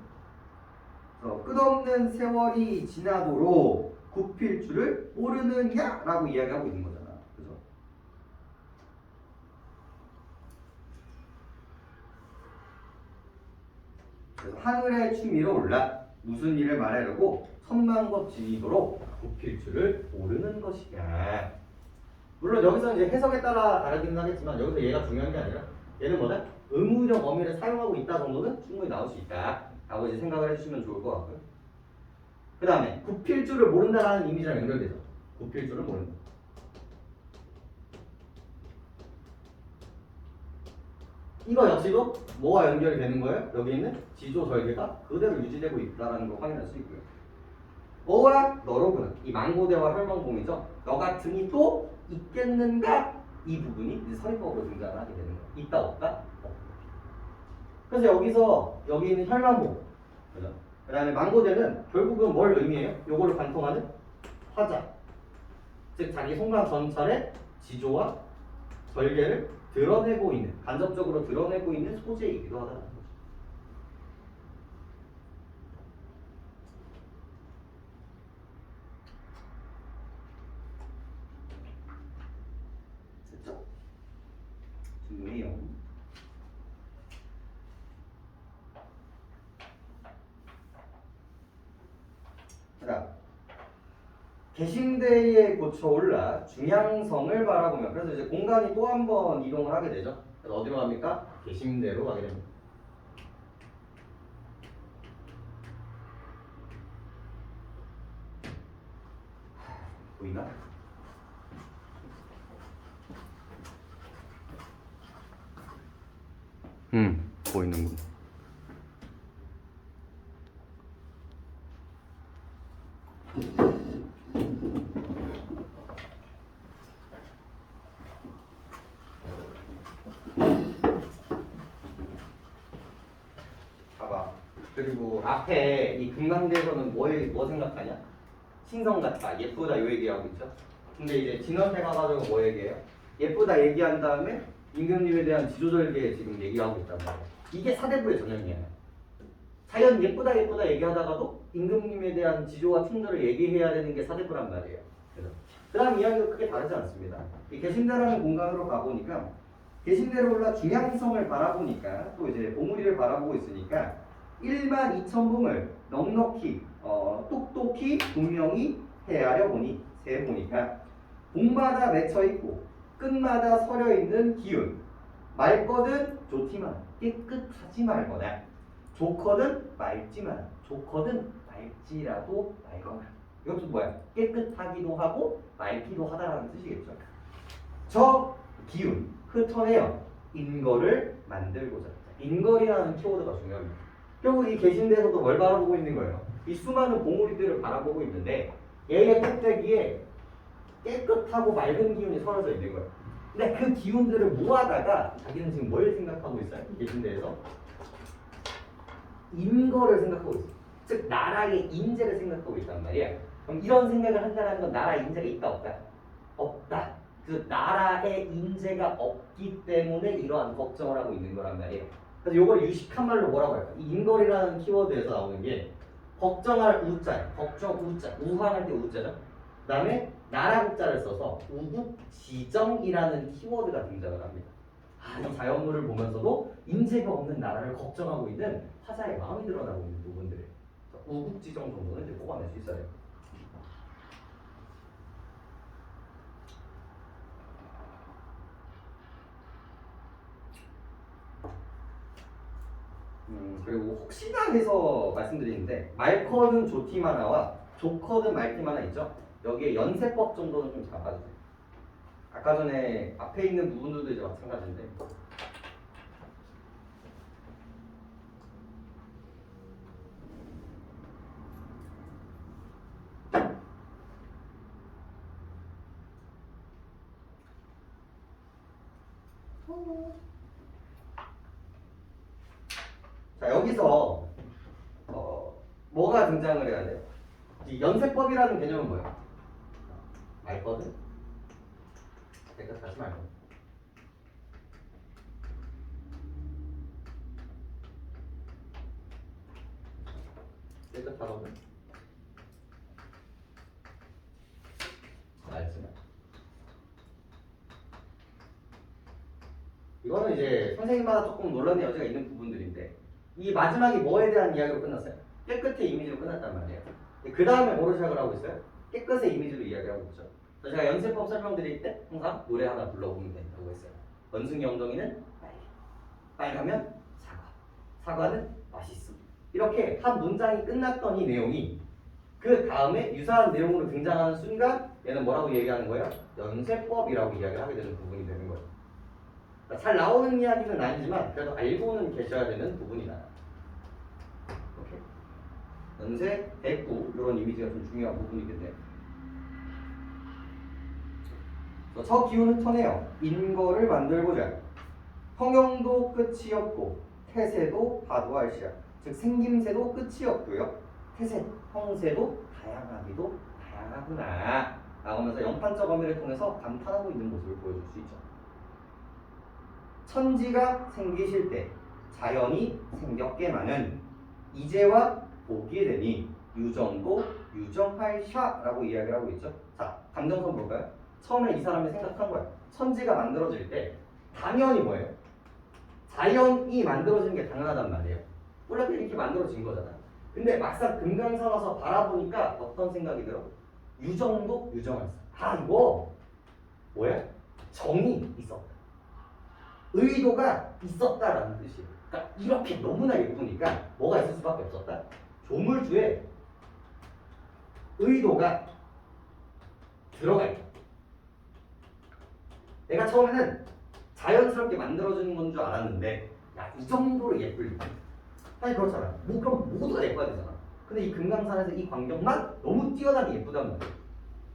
그래서 끝없는 세월이 지나도록 굽힐 줄을 모르느냐라고 이야기하고 있는 거잖아. 그죠? 그래서 하늘의 추미로 올라 무슨 일을 말하려고 천만것 지니도록 굽힐 줄을 모르는 것이야. 물론 여기서 이제 해석에 따라 다르기는 하겠지만 여기서 얘가 중요한 게 아니라 얘는 뭐다? 의무적 어미를 사용하고 있다 정도는 충분히 나올 수 있다 라고 이제 생각을 해주시면 좋을 것 같고요. 그 다음에 굽힐 줄을 모른다라는 이미지랑 연결되죠. 굽힐 줄을 모른다. 이거 역시도 뭐와 연결이 되는 거예요? 여기 있는 지조 절개가 그대로 유지되고 있다는 걸 확인할 수 있고요. 너와 너로구나. 이 망고대와 혈망봉이죠. 너 같으니 또 있겠는가? 이 부분이 이제 서리법으로 등장을 하게 되는 거예요. 있다 없다? 없다. 그래서 여기서 여기 있는 혈망봉, 그죠? 그 다음에 망고대는 결국은 뭘 의미해요? 요거를 관통하는 화자. 즉 자기 송강 전찰의 지조와 절개를 드러내고 있는, 간접적으로 드러내고 있는 소재이기도 하다는 거죠. 됐죠? 중요해요. 그 다음 개심대에 고쳐 올라 중앙성을 바라보면 그래서 이제 공간이 또 한 번 이동을 하게 되죠. 그래서 어디로 갑니까? 개심대로 가게 됩니다. 보이나? 보이는군. 봐봐. 그리고 앞에 이 금강대에서는 뭐 생각하냐? 신성 같다, 예쁘다 요 얘기하고 있죠. 근데 이제 진원태 가가지고 뭐 얘기해요? 예쁘다 얘기한 다음에 임금님에 대한 지조절개 지금 얘기하고 있단 말이에요. 이게 사대부의 전형이에요. 자연 예쁘다 예쁘다 얘기하다가도 임금님에 대한 지조와 충돌을 얘기해야 되는 게 사대부란 말이에요. 그래서 그 다음 이야기가 크게 다르지 않습니다. 이 개신대라는 공간으로 가보니까 개신대로 올라 중앙성을 바라보니까 또 이제 봉우리를 바라보고 있으니까 12,000봉을 넉넉히 똑똑히 분명히 헤아려 보니 세 보니까 봉마다 맺혀 있고 끝마다 서려 있는 기운 맑거든 좋지만 깨끗하지 말거나 좋거든 맑지만 좋거든 맑지라도 말거나 이것도 뭐야? 깨끗하기도 하고 맑기도 하다라는 뜻이겠죠. 저 기운 흩어내어 인거를 만들고자. 인거리라는 키워드가 중요합니다. 결국 이 개신대에서도 뭘 바라보고 있는 거예요? 이 수많은 봉우리들을 바라보고 있는데 얘의 꼭대기에 깨끗하고 맑은 기운이 서려져 있는 거예요. 근데 그 기운들을 모아다가 자기는 지금 뭘 생각하고 있어요? 개신대에서 인거를 생각하고 있어요. 즉 나라의 인재를 생각하고 있단 말이야. 그럼 이런 생각을 한다는 건 나라 인재가 있다 없다? 없다. 그 나라의 인재가 없기 때문에 이러한 걱정을 하고 있는 거란 말이에요. 그래서 이걸 유식한 말로 뭐라고 할까? 이 인거리라는 키워드에서 나오는 게 걱정할 우자, 걱정 우자, 우환할 때 우자죠. 그 다음에 나라 국자를 써서 우국지정이라는 키워드가 등장을 합니다. 이 자연물을 보면서도 인재가 없는 나라를 걱정하고 있는 화자의 마음이 드러나고 있는 부분들을 우국지정 정도는 이제 뽑아낼 수 있어요. 그리고 혹시나 해서 말씀드리는데 말커는 좋티마나와 좋커는 말티마나 있죠? 여기에 연세법 정도는 좀 잡아주세요. 아까 전에 앞에 있는 부분들도 이제 마찬가지인데 자 여기서 뭐가 등장을 해야 돼요? 이 연세법이라는 개념은 뭐야? 알거든? 깨끗하지 말고 깨끗하거든? 알지만 이거는 이제 선생님마다 조금 논란의 여지가 있는 부분들인데 이 마지막이 뭐에 대한 이야기로 끝났어요? 깨끗의 이미지로 끝났단 말이에요. 그 다음에 뭐로 시작을 하고 있어요? 깨끗의 이미지로 이야기하고 있죠. 그래서 제가 연세법 설명드릴 때 항상 노래 하나 불러보면 된다고 했어요. 원숭이 엉덩이는 빨개, 빨가면 사과, 사과는 맛있음. 이렇게 한 문장이 끝났던 이 내용이 그 다음에 유사한 내용으로 등장하는 순간 얘는 뭐라고 얘기하는 거예요? 연세법이라고 이야기를 하게 되는 부분이 되는 거예요. 그러니까 잘 나오는 이야기는 아니지만 그래도 알고는 계셔야 되는 부분이다. 이렇게 연세, 대구 이런 이미지가 좀 중요한 부분이겠네요. 저 기운을 터내어 인거를 만들고자 성형도 끝이 없고 태세도 다도할시야. 즉 생김새도 끝이 없고요. 태세, 형세도 다양하기도 다양하구나 라고 하면서 연판적 어미를 통해서 감탄하고 있는 모습을 보여줄 수 있죠. 천지가 생기실 때 자연이 생겼게만은 이제와 보기에 되니 유정도 유정할샤라고 이야기를 하고 있죠. 자, 감정선 볼까요? 처음에 이 사람이 생각한 거야. 천지가 만들어질 때 당연히 뭐예요? 자연이 만들어지는 게 당연하단 말이에요. 원래 이렇게 만들어진 거잖아. 근데 막상 금강산 와서 바라보니까 어떤 생각이 들어? 유정도 유정을 써. 아 이거 뭐야? 정이 있었다. 의도가 있었다라는 뜻이에요. 그러니까 이렇게 너무나 예쁘니까 뭐가 있을 수밖에 없었다. 조물주에 의도가 들어가 있다. 내가 처음에는 자연스럽게 만들어지는 건 줄 알았는데 야 이 정도로 예쁠 때 사실 그렇잖아. 뭐 그럼 모두가 예뻐야 되잖아. 근데 이 금강산에서 이 광경만 너무 뛰어나게 예쁘다는 거야.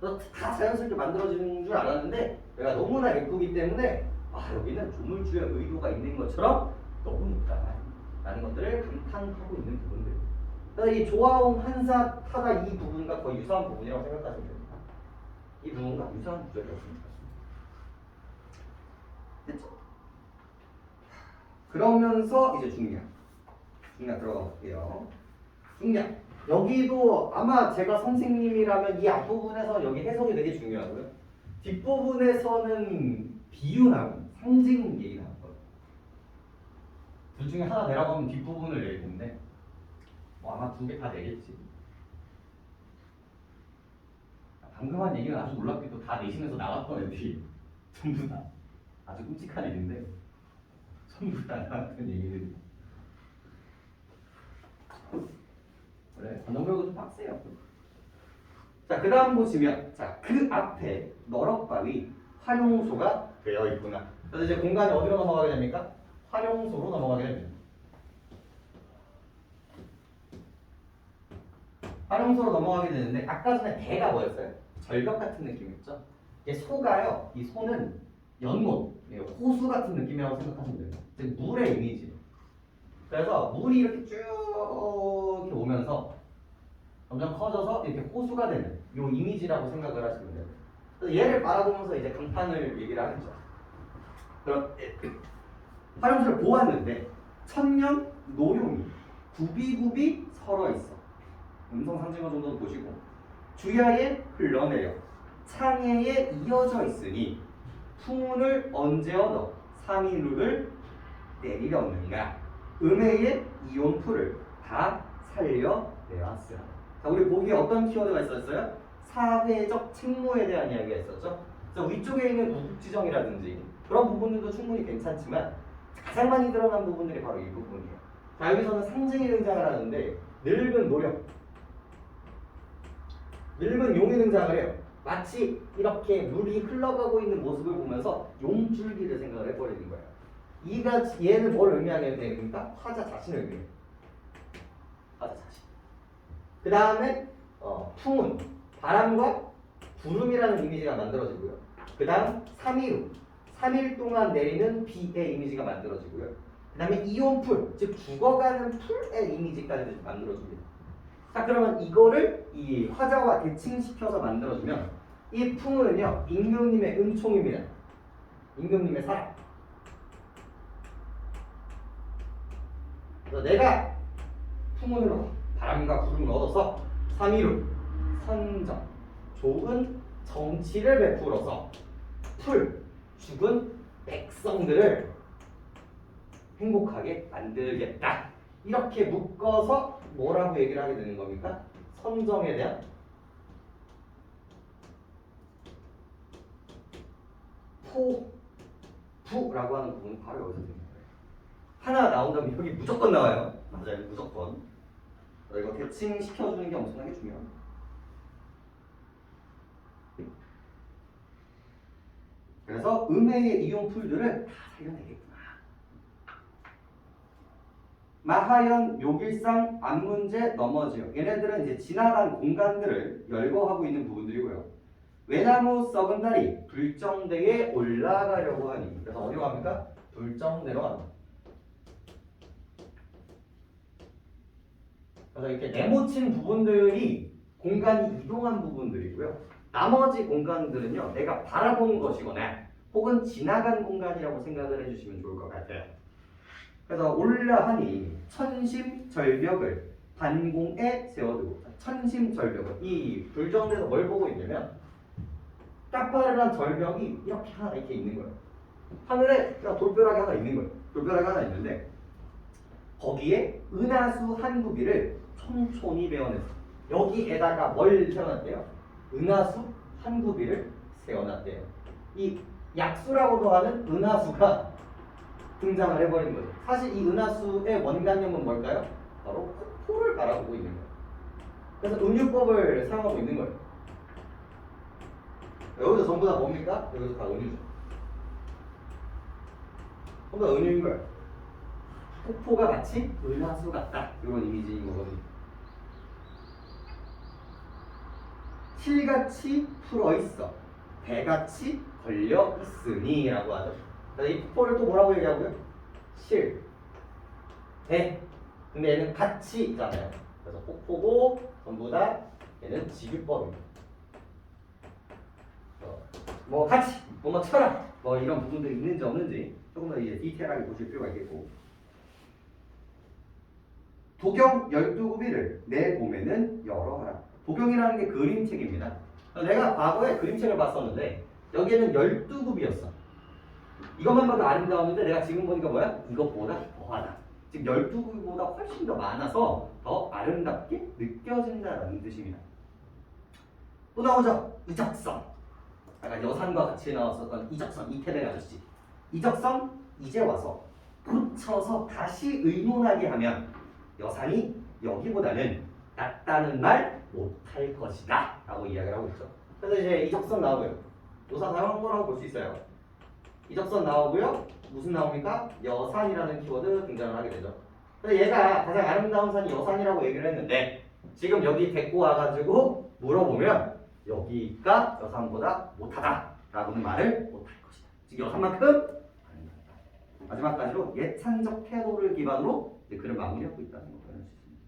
그래서 다 자연스럽게 만들어지는 줄 알았는데 내가 너무나 예쁘기 때문에 아 여기는 조물주의 의도가 있는 것처럼 너무 예쁘다라는 것들을 감탄하고 있는 부분들. 그래서 이 조아웅 한사 타다 이 부분과 거의 유사한 부분이라고 생각하시면 됩니다. 이 부분과 유사한 구절이라고 생각하시면 됩니다. 됐죠? 그러면서 이제 중량 들어가 볼게요. 중량 여기도 아마 제가 선생님이라면 이 앞부분에서 여기 해석이 되게 중요하고요. 뒷부분에서는 비유나고 상징 얘기 나올 거예요. 둘 중에 하나 내라고 하면 뒷부분을 낼 텐데 뭐 아마 두 개 다 내겠지. 방금 한 얘기는 아주 놀랍게도 다 내신에서 나왔던 애들이 전부 다 아주 끔찍한 일인데 전부 다 나왔던 얘기들이 그래 관정별고 좀 빡세요. 자, 그 다음 보시면 자, 그 앞에 너럭바위 활용소가 되어 있구나. 그래서 이제 공간이 어디로 넘어가게 됩니까? 활용소로 넘어가게 됩니다. 활용소로 넘어가게 되는데 아까 전에 배가 뭐였어요? 절벽 같은 느낌이었죠? 이게 소가요. 이 소는 연못, 호수 같은 느낌이라고 생각하시면 돼요. 즉 물의 이미지. 그래서 물이 이렇게 쭉 이렇게 오면서 점점 커져서 이렇게 호수가 되는 이 이미지라고 생각을 하시면 돼요. 그래서 얘를 바라보면서 이제 감탄을 얘기를 하겠죠. 그럼 활용소를 보았는데 천년 노용이 굽이굽이 설어 있어. 음성 상징어 정도 보시고 주야에 흘러내려 창해에 이어져 있으니 풍운을 언제 얻어 삼인루를 내리려는가. 음해의 이온풀을 다 살려내왔으라. 자, 우리 보기에 어떤 키워드가 있었어요? 사회적 책무에 대한 이야기가 있었죠. 그래서 위쪽에 있는 우국지정이라든지 그런 부분들도 충분히 괜찮지만 가장 많이 드러난 부분들이 바로 이 부분이에요. 자, 여기서는 상징이 등장을 하는데 늙은 노력, 늙은 용이 등장을 해요. 마치 이렇게 물이 흘러가고 있는 모습을 보면서 용줄기를 생각을 해버리는 거예요. 얘는 뭘 의미하게 됩니까? 화자 자신을 의미해요. 화자 자신. 그 다음에 풍운, 바람과 구름이라는 이미지가 만들어지고요. 그 다음 3일, 3일 동안 내리는 비의 이미지가 만들어지고요. 그 다음에 이온풀, 즉 죽어가는 풀의 이미지까지 만들어집니다. 자, 그러면 이거를 이 화자와 대칭시켜서 만들어주면 이 풍운은요, 임금님의 은총입니다. 임금님의 사랑. 그래서 내가 풍운으로 바람과 구름을 얻어서 3일후 선정, 좋은 정치를 베풀어서 죽은 백성들을 행복하게 만들겠다. 이렇게 묶어서 뭐라고 얘기를 하게 되는 겁니까? 선정에 대한 포부라고 하는 부분은 바로 여기서 되는 거예요. 하나 나온다면 여기 무조건 나와요. 맞아요, 무조건. 이거 대칭 시켜주는 게 엄청나게 중요합니다. 그래서 음해의 이용풀들을 다 살려내겠구나. 마하연, 묘길상, 안문제, 넘어지요. 얘네들은 이제 지나간 공간들을 열거하고 있는 부분들이고요. 외나무 썩은 달이 불정대에 올라가려고 하니. 그래서 어디로 갑니까? 불정대로 갑니다. 그래서 이렇게 네모친 부분들이 공간이 이동한 부분들이고요. 나머지 공간들은요, 내가 바라본 것이거나 혹은 지나간 공간이라고 생각을 해주시면 좋을 것 같아요. 그래서 올라하니 천심절벽을 반공에 세워두고, 천심절벽은 이 불정대에서 뭘 보고 있냐면 까빠르한 절벽이 이렇게 하나 이렇게 있는 거예요. 하늘에 돌벼락이 하나 있는 거예요. 돌벼락이 하나 있는데 거기에 은하수 한 구비를 촘촘히 베어냈어요. 여기에다가 뭘 세워놨대요? 은하수 한 구비를 세워놨대요. 이 약수라고도 하는 은하수가 등장을 해버린 거죠. 사실 이 은하수의 원관념은 뭘까요? 바로 폭포를 바라보고 있는 거예요. 그래서 은유법을 사용하고 있는 거예요. 여기서 전부 다 뭡니까? 여기서 다 은유죠. 전부 다 은유인 거예요. 폭포가 마치 은하수 같다. 이런 이미지인 거거든요. 실같이 풀어있어. 배같이 걸려있으니 라고 하죠. 이 폭포를 또 뭐라고 얘기하고요? 실, 배. 근데 얘는 같이 있잖아요. 그래서 폭포고 전부 다 얘는 지규법입니다. 뭐 같이, 뭐 쳐라, 뭐 이런 부분들이 있는지 없는지 조금 더 이제 디테일하게 보실 필요가 있겠고. 도경 12구비를 내 봄에는 열어하라. 도경이라는 게 그림책입니다. 내가 과거에 그림책을 봤었는데 여기에는 12구비였어. 이것만 봐도 아름다웠는데 내가 지금 보니까 뭐야? 이것보다 더하다. 즉 12구비보다 훨씬 더 많아서 더 아름답게 느껴진다는 뜻입니다. 또 나오죠? 이적성. 아까 여산과 같이 나왔었던 이적성, 이태백 아저씨. 이적성 이제 와서 붙여서 다시 의논하게 하면 여산이 여기보다는 낫다는 말 못할 것이다 라고 이야기를 하고 있죠. 그래서 이제 이적선 나오고요. 요사 사용한 거라고 볼 수 있어요. 이적선 나오고요. 무슨 나옵니까? 여산이라는 키워드 등장을 하게 되죠. 그래서 얘가 가장 아름다운 산이 여산이라고 얘기를 했는데 지금 여기 데리고 와가지고 물어보면 여기가 여산보다 못하다 라고는 말을 못할 것이다. 즉 여산만큼 아름답다. 마지막까지로 예찬적 태도를 기반으로 글을 마무리하고 있다는 걸 표현할 수 있습니다.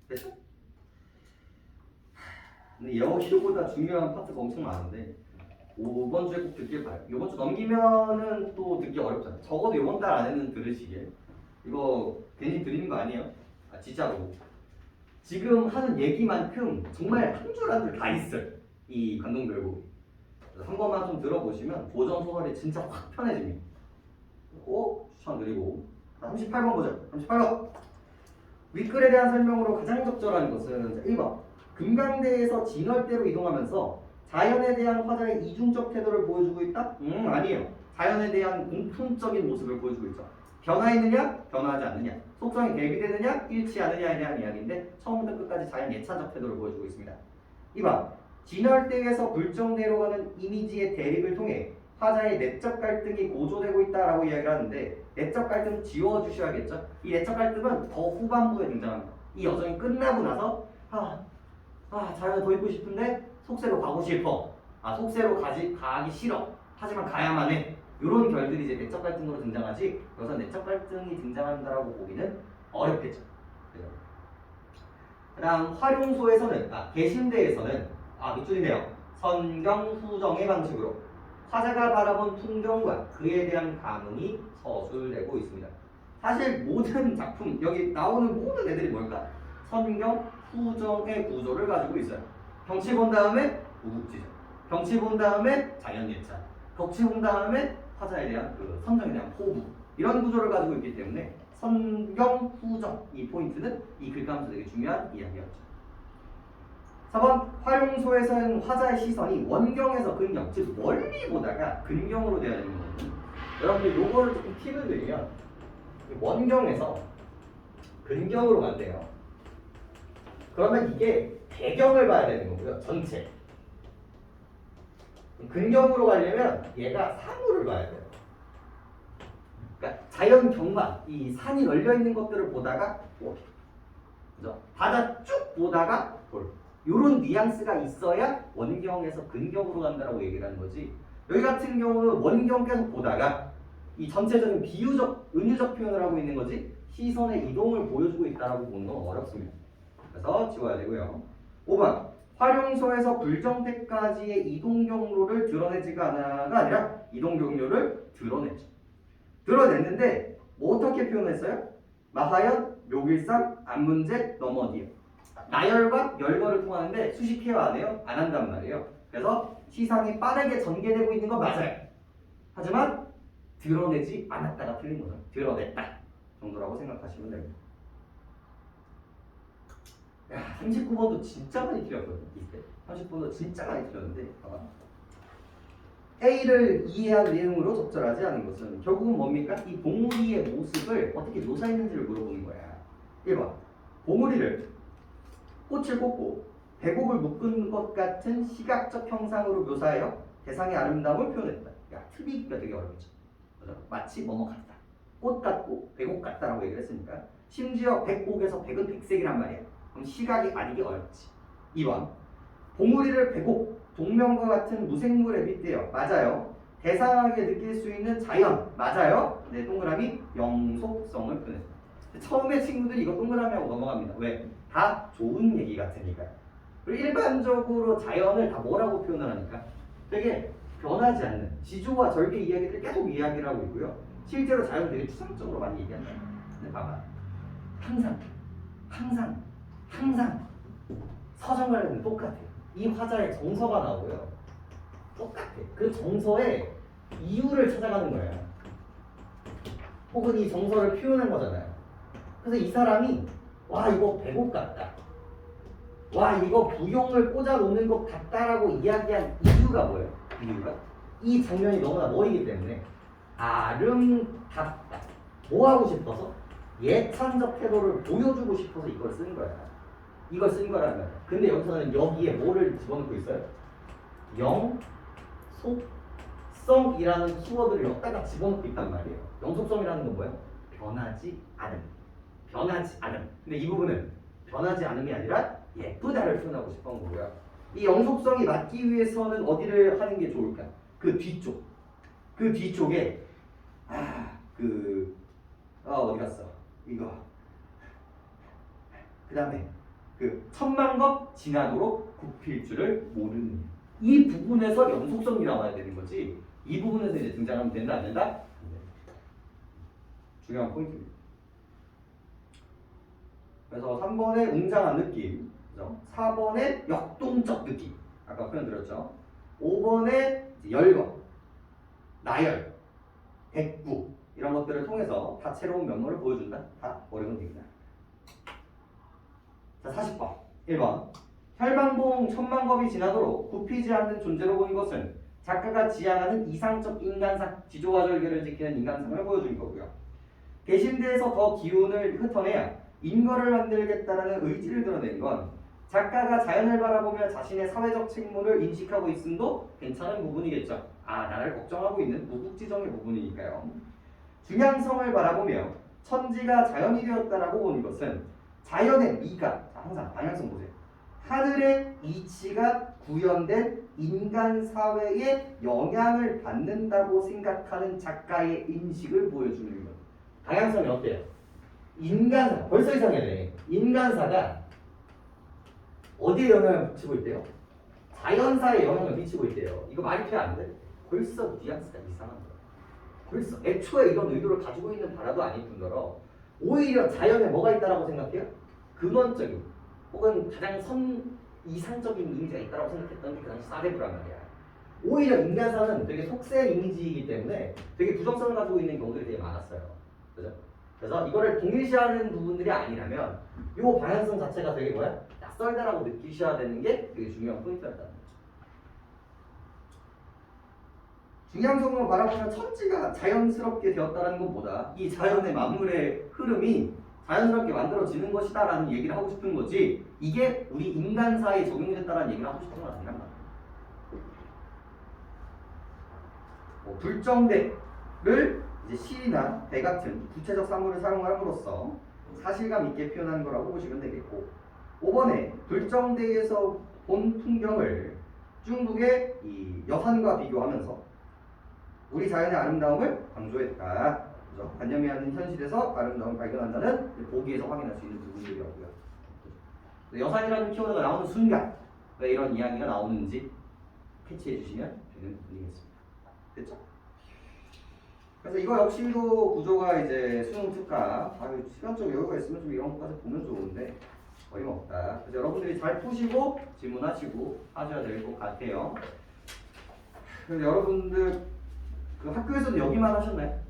됐죠? 근데 여기보다 중요한 파트가 엄청 많은데 5번 주에 꼭 듣길 바라요. 이번 주 넘기면은 또 듣기 어렵잖아요. 적어도 이번 달 안에는 들으시길. 이거 괜히 드리는 거 아니에요? 아 진짜로. 지금 하는 얘기만큼 정말 한 줄 한 줄 다 있어요. 이 관동별곡이. 한 번만 좀 들어보시면 보전 소설이 진짜 확 편해집니다. 꼭 추천드리고 38번 보죠. 38번. 윗글에 대한 설명으로 가장 적절한 것은 1번. 금강대에서 진월대로 이동하면서 자연에 대한 화자의 이중적 태도를 보여주고 있다? 아니에요. 자연에 대한 공통적인 모습을 보여주고 있죠. 변화했느냐? 변화하지 않느냐? 속성이 대비되느냐? 일치하느냐에 대한 이야기인데 처음부터 끝까지 자연 예찬적 태도를 보여주고 있습니다. 2번. 진월대에서 불정대로 가는 이미지의 대립을 통해 화자의 내적 갈등이 고조되고 있다라고 이야기를 하는데 내적 갈등 지워주셔야겠죠? 이 내적 갈등은 더 후반부에 등장합니다. 이 여정이 끝나고 나서 자연을 더 있고 싶은데 속세로 가고 싶어. 속세로 가기 싫어. 하지만 가야만 해. 이런 결들이 이제 내적 갈등으로 등장하지 여기서 내적 갈등이 등장한다라고 보기는 어렵겠죠. 그 다음 활용소에서는 개신대에서는 밑줄이네요. 선경후정의 방식으로 화자가 바라본 풍경과 그에 대한 감흥이 서술되고 있습니다. 사실 모든 작품, 여기 나오는 모든 애들이 뭘까? 선경, 후정의 구조를 가지고 있어요. 경치 본 다음에 우국지정, 경치 본 다음에 자연예찬, 경치 본 다음에 화자에 대한 선정에 대한 포부 이런 구조를 가지고 있기 때문에 선경, 후정 이 포인트는 이 글감에서 되게 중요한 이야기였죠. 4번 활용소에서는 화자의 시선이 원경에서 근경, 즉 멀리 보다가 근경으로 되어야 되는 거거든요. 여러분들 요거를 조금 팁을 드리면 원경에서 근경으로 간대요. 그러면 이게 배경을 봐야 되는 거고요. 전체. 근경으로 가려면 얘가 사물을 봐야 돼요. 그러니까 자연 경관, 이 산이 널려 있는 것들을 보다가 그죠? 바다 쭉 보다가 돌. 이런 뉘앙스가 있어야 원경에서 근경으로 간다라고 얘기를 하는 거지. 여기 같은 경우는 원경 계속 보다가 이 전체적인 비유적, 은유적 표현을 하고 있는 거지 시선의 이동을 보여주고 있다라고 보는 건 어렵습니다. 그래서 지워야 되고요. 5번 활용소에서 불정대까지의 이동 경로를 드러내지가 하나가 아니라 이동 경로를 드러냈죠. 드러냈는데 뭐 어떻게 표현했어요? 마하연, 묘길산, 안문제, 넘어디요. 나열과 열거를 통하는데 수식 케어 안 해요? 안 한단 말이에요. 그래서 시상이 빠르게 전개되고 있는 건 맞아요. 하지만 드러내지 않았다가 틀린 거죠. 드러냈다 정도라고 생각하시면 됩니다. 야, 39번도 진짜 많이 틀렸거든요. 이때 39번도 진짜 많이 틀렸는데 봐봐. A를 이해한 내용으로 적절하지 않은 것은 결국은 뭡니까? 이 봉우리의 모습을 어떻게 묘사했는지를 물어보는 거야. 1번 봉우리를 꽃을 꽂고 배곡을 묶은 것 같은 시각적 형상으로 묘사하여 대상의 아름다움을 표현했다. 야, 틀리기가 되게 어렵죠. 그죠? 마치 뭐뭐 같다. 꽃 같고 배곡 같다라고 얘기를 했으니까. 심지어 백곡에서 백은 백색이란 말이야. 그럼 시각이 아니기 어렵지. 2번 봉우리를 배곡, 동명과 같은 무생물에 빗대요. 맞아요. 대상하게 느낄 수 있는 자연. 맞아요. 네, 동그라미 영속성을 표현했습니다. 처음에 친구들이 이거 동그라미하고 넘어갑니다. 왜? 다 좋은 얘기 같으니까. 그리고 일반적으로 자연을 다 뭐라고 표현을 하니까 되게 변하지 않는 지조와 절개 이야기를 계속 이야기를 하고 있고요. 실제로 자연을 되게 추상적으로 많이 얘기한다. 근데 봐봐. 항상 서정관련은 똑같아요. 이 화자의 정서가 나오고요. 똑같아. 그 정서의 이유를 찾아가는 거예요. 혹은 이 정서를 표현한 거잖아요. 그래서 이 사람이 와 이거 배곡 같다. 와 이거 부용을 꽂아 놓는 것 같다라고 이야기한 이유가 뭐예요? 이유가 이 장면이 너무나 멋이기 때문에 아름답다. 뭐 하고 싶어서? 예찬적 태도를 보여주고 싶어서 이걸 쓴 거야. 이걸 쓴 거라면. 근데 여기서는 여기에 뭐를 집어넣고 있어요? 영속성이라는 키워드를 여기다가 집어넣고 있단 말이에요. 영속성이라는 건 뭐예요? 변하지 않음. 변하지 않음. 근데 이 부분은 변하지 않음이 아니라 예쁘다를 표현하고 싶은 거고요. 이 영속성이 맞기 위해서는 어디를 하는 게 좋을까? 그 뒤쪽. 그 뒤쪽에 어디 갔어? 이거. 그 다음에 그 천만겁 지나도록 굽힐 줄을 모르는 이 부분에서 영속성이 나와야 되는 거지. 이 부분에서 이제 등장하면 된다 안 된다? 중요한 포인트입니다. 그래서 3번의 웅장한 느낌, 4번의 역동적 느낌, 아까 표현 드렸죠. 5번의 열거, 나열, 백구 이런 것들을 통해서 다채로운 면모를 보여준다. 다 어려운 얘기다. 자, 40번 1번 혈망봉 천만겁이 지나도록 굽히지 않는 존재로 보인 것은 작가가 지향하는 이상적 인간상, 지조와 절개를 지키는 인간상을 보여준 거고요. 개신대에서 더 기운을 흩어내야 인거를 만들겠다라는 의지를 드러낸 건 작가가 자연을 바라보며 자신의 사회적 책무를 인식하고 있음도 괜찮은 부분이겠죠. 나를 걱정하고 있는 무국지정의 부분이니까요. 중양성을 바라보며 천지가 자연이 되었다라고 본 것은 자연의 미가, 항상 방향성 보세요. 하늘의 이치가 구현된 인간 사회에 영향을 받는다고 생각하는 작가의 인식을 보여주는 것. 방향성이 어때요? 인간사, 벌써 이상하네. 인간사가 어디에 영향을 미치고 있대요? 자연사에 영향을 미치고 있대요. 이거 말이 돼 안 돼? 벌써 뉘앙스가 이상한 거야. 벌써 애초에 이런 의도를 가지고 있는 바라도 아닐 뿐더러 오히려 자연에 뭐가 있다라고 생각해요? 근원적인 혹은 가장 이상적인 이미지가 있다라고 생각했던 게 그 당시 사대부란 말이야. 오히려 인간사는 되게 속세 이미지이기 때문에 되게 부정성을 가지고 있는 경우들이 되게 많았어요. 그죠? 그래서 이거를 동일시하는 부분들이 아니라면 이 방향성 자체가 되게 뭐야? 낯설다라고 느끼셔야 되는 게 되게 중요한 포인트였다는 거죠. 중량성을 바라보면 천지가 자연스럽게 되었다는 것보다 이 자연의 만물의 흐름이 자연스럽게 만들어지는 것이다라는 얘기를 하고 싶은 거지, 이게 우리 인간사에 적용이 됐다라는 얘기를 하고 싶은 건 아니란 말이야. 불정대를 이제 시나 배 같은 구체적 사물을 사용함으로써 사실감 있게 표현하는 거라고 보시면 되겠고, 5번에 불정대에서 본 풍경을 중국의 이 여산과 비교하면서 우리 자연의 아름다움을 강조했다. 그죠? 관념이 하는 현실에서 아름다움을 발견한다는 보기에서 확인할 수 있는 부분들이었고요. 여산이라는 키워드가 나오는 순간 왜 이런 이야기가 나오는지 캐치해 주시면 되는 부분이겠습니다. 됐죠? 그래서 이거 역시도 구조가 이제 수능 특화, 시간적 여유가 있으면 좀 이런 것까지 보면 좋은데 어림없다. 그래서 여러분들이 잘 푸시고 질문하시고 하셔야 될 것 같아요. 그래서 여러분들 그 학교에서는 여기만 하셨나요?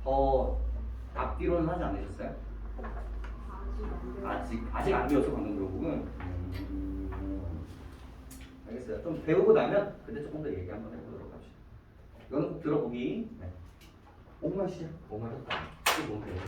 더 앞뒤로는 하지 않으셨어요? 아직 안 돼요. 아직 안 배웠어 방금 그 부분. 알겠어요. 좀 배우고 나면 그때 조금 더 얘기 한번 해보도록 합시다. 이거는 꼭 들어보기. 네. 5분 하시죠. 5분 했다. 5분 배워.